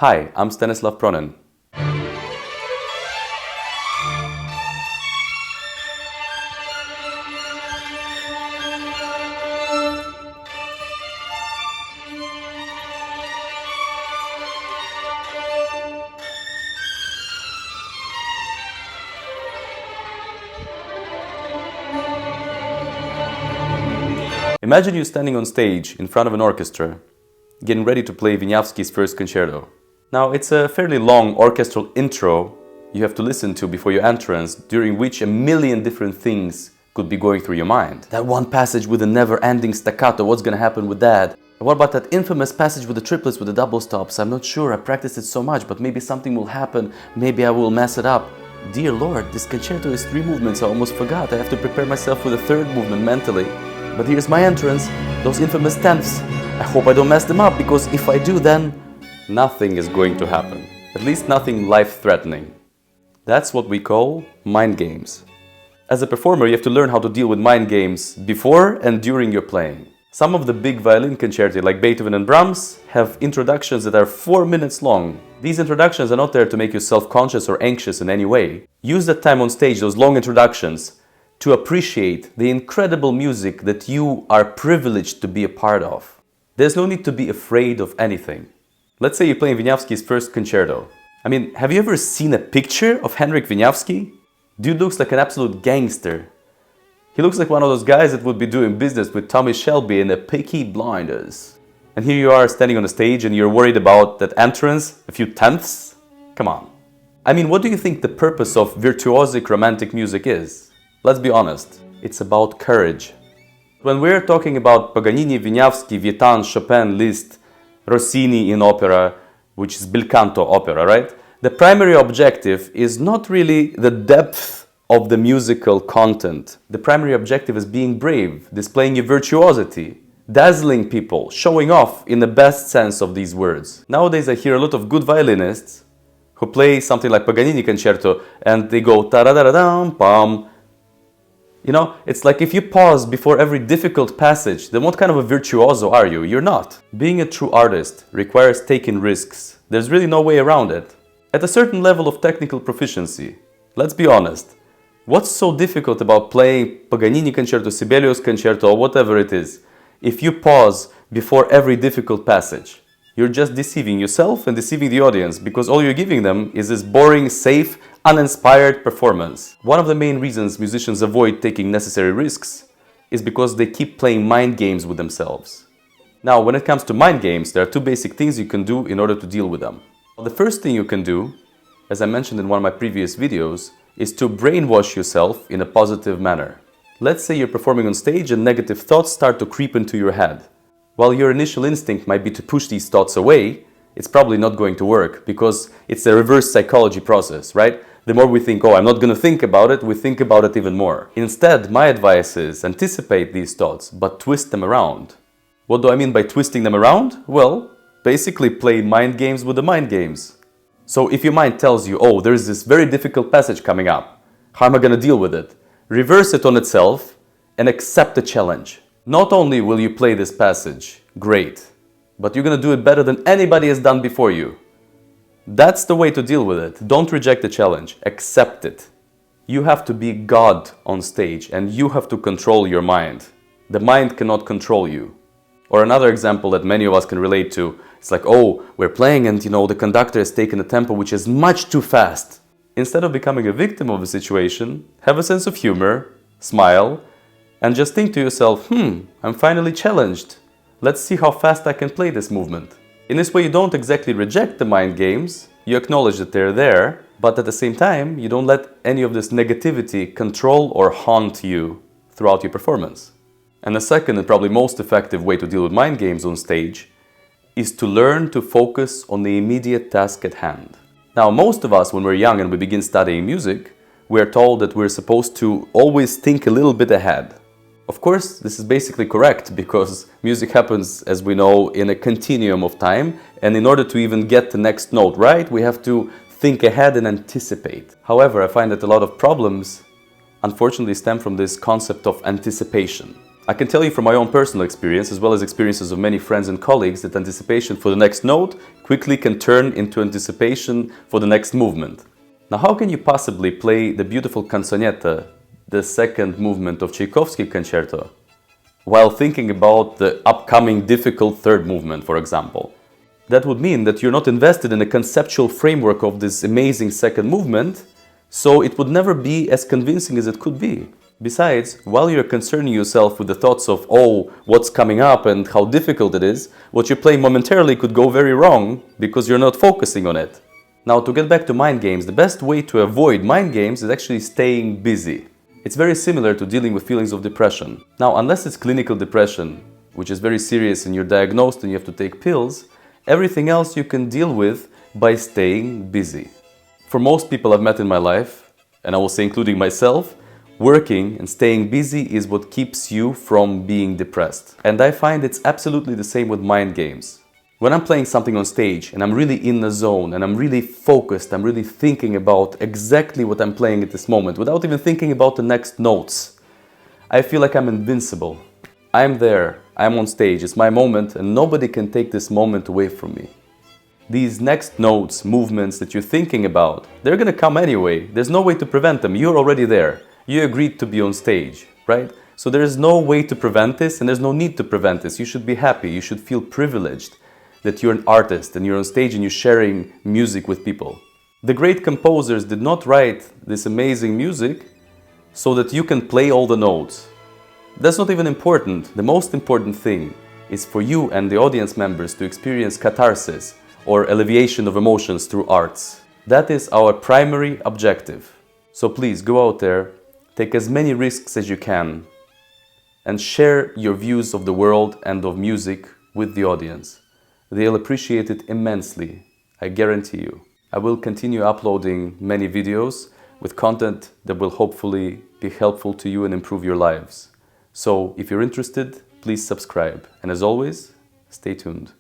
Hi, I'm Stanislav Pronin. Imagine you standing on stage in front of an orchestra, getting ready to play Wieniawski's first concerto. Now, it's a fairly long orchestral intro you have to listen to before your entrance, during which a million different things could be going through your mind. That one passage with a never-ending staccato, what's gonna happen with that? And what about that infamous passage with the triplets with the double stops? I'm not sure, I practiced it so much, but maybe something will happen, maybe I will mess it up. Dear Lord, this concerto is 3 movements, I almost forgot. I have to prepare myself for the 3rd movement mentally. But here's my entrance, those infamous tenths. I hope I don't mess them up, because if I do, then nothing is going to happen. At least nothing life-threatening. That's what we call mind games. As a performer, you have to learn how to deal with mind games before and during your playing. Some of the big violin concerti, like Beethoven and Brahms, have introductions that are 4 minutes long. These introductions are not there to make you self-conscious or anxious in any way. Use that time on stage, those long introductions, to appreciate the incredible music that you are privileged to be a part of. There's no need to be afraid of anything. Let's say you're playing Wieniawski's first concerto. I mean, have you ever seen a picture of Henryk Wieniawski? Dude looks like an absolute gangster. He looks like one of those guys that would be doing business with Tommy Shelby in the Peaky Blinders. And here you are standing on the stage and you're worried about that entrance, a few tenths? Come on. I mean, what do you think the purpose of virtuosic romantic music is? Let's be honest, it's about courage. When we're talking about Paganini, Wieniawski, Vieuxtemps, Chopin, Liszt, Rossini in opera, which is bel canto opera, right? The primary objective is not really the depth of the musical content. The primary objective is being brave, displaying your virtuosity, dazzling people, showing off in the best sense of these words. Nowadays I hear a lot of good violinists who play something like Paganini concerto and they go ta-da-da-da-dam, pam. You know, it's like if you pause before every difficult passage, then what kind of a virtuoso are you? You're not. Being a true artist requires taking risks. There's really no way around it. At a certain level of technical proficiency, let's be honest, what's so difficult about playing Paganini concerto, Sibelius concerto, or whatever it is, if you pause before every difficult passage? You're just deceiving yourself and deceiving the audience, because all you're giving them is this boring, safe, uninspired performance. One of the main reasons musicians avoid taking necessary risks is because they keep playing mind games with themselves. Now, when it comes to mind games, there are 2 basic things you can do in order to deal with them. The first thing you can do, as I mentioned in one of my previous videos, is to brainwash yourself in a positive manner. Let's say you're performing on stage and negative thoughts start to creep into your head. While your initial instinct might be to push these thoughts away, it's probably not going to work, because it's a reverse psychology process, right? The more we think, oh, I'm not going to think about it, we think about it even more. Instead, my advice is anticipate these thoughts, but twist them around. What do I mean by twisting them around? Well, basically play mind games with the mind games. So if your mind tells you, oh, there's this very difficult passage coming up, how am I going to deal with it? Reverse it on itself and accept the challenge. Not only will you play this passage great, but you're going to do it better than anybody has done before you. That's the way to deal with it. Don't reject the challenge, accept it. You have to be God on stage and you have to control your mind. The mind cannot control you. Or another example that many of us can relate to, it's like, oh, we're playing and the conductor has taken a tempo which is much too fast. Instead of becoming a victim of the situation, have a sense of humor, smile, and just think to yourself, I'm finally challenged. Let's see how fast I can play this movement. In this way, you don't exactly reject the mind games, you acknowledge that they're there, but at the same time, you don't let any of this negativity control or haunt you throughout your performance. And the second and probably most effective way to deal with mind games on stage is to learn to focus on the immediate task at hand. Now, most of us, when we're young and we begin studying music, we're told that we're supposed to always think a little bit ahead. Of course, this is basically correct, because music happens, as we know, in a continuum of time, and in order to even get the next note right, we have to think ahead and anticipate. However, I find that a lot of problems unfortunately stem from this concept of anticipation. I can tell you from my own personal experience, as well as experiences of many friends and colleagues, that anticipation for the next note quickly can turn into anticipation for the next movement. Now, how can you possibly play the beautiful canzonetta, the second movement of Tchaikovsky concerto, while thinking about the upcoming difficult third movement, for example? That would mean that you're not invested in a conceptual framework of this amazing second movement, so it would never be as convincing as it could be. Besides, while you're concerning yourself with the thoughts of, oh, what's coming up and how difficult it is, what you're playing momentarily could go very wrong because you're not focusing on it. Now, to get back to mind games, the best way to avoid mind games is actually staying busy. It's very similar to dealing with feelings of depression. Now, unless it's clinical depression, which is very serious and you're diagnosed and you have to take pills, everything else you can deal with by staying busy. For most people I've met in my life, and I will say including myself, working and staying busy is what keeps you from being depressed. And I find it's absolutely the same with mind games. When I'm playing something on stage and I'm really in the zone and I'm really focused, I'm really thinking about exactly what I'm playing at this moment without even thinking about the next notes, I feel like I'm invincible. I'm there, I'm on stage, it's my moment and nobody can take this moment away from me. These next notes, movements that you're thinking about, they're gonna come anyway. There's no way to prevent them, you're already there. You agreed to be on stage, right? So there is no way to prevent this and there's no need to prevent this. You should be happy, you should feel privileged that you're an artist and you're on stage and you're sharing music with people. The great composers did not write this amazing music so that you can play all the notes. That's not even important. The most important thing is for you and the audience members to experience catharsis or alleviation of emotions through arts. That is our primary objective. So please go out there, take as many risks as you can, and share your views of the world and of music with the audience. They'll appreciate it immensely, I guarantee you. I will continue uploading many videos with content that will hopefully be helpful to you and improve your lives. So if you're interested, please subscribe. And as always, stay tuned.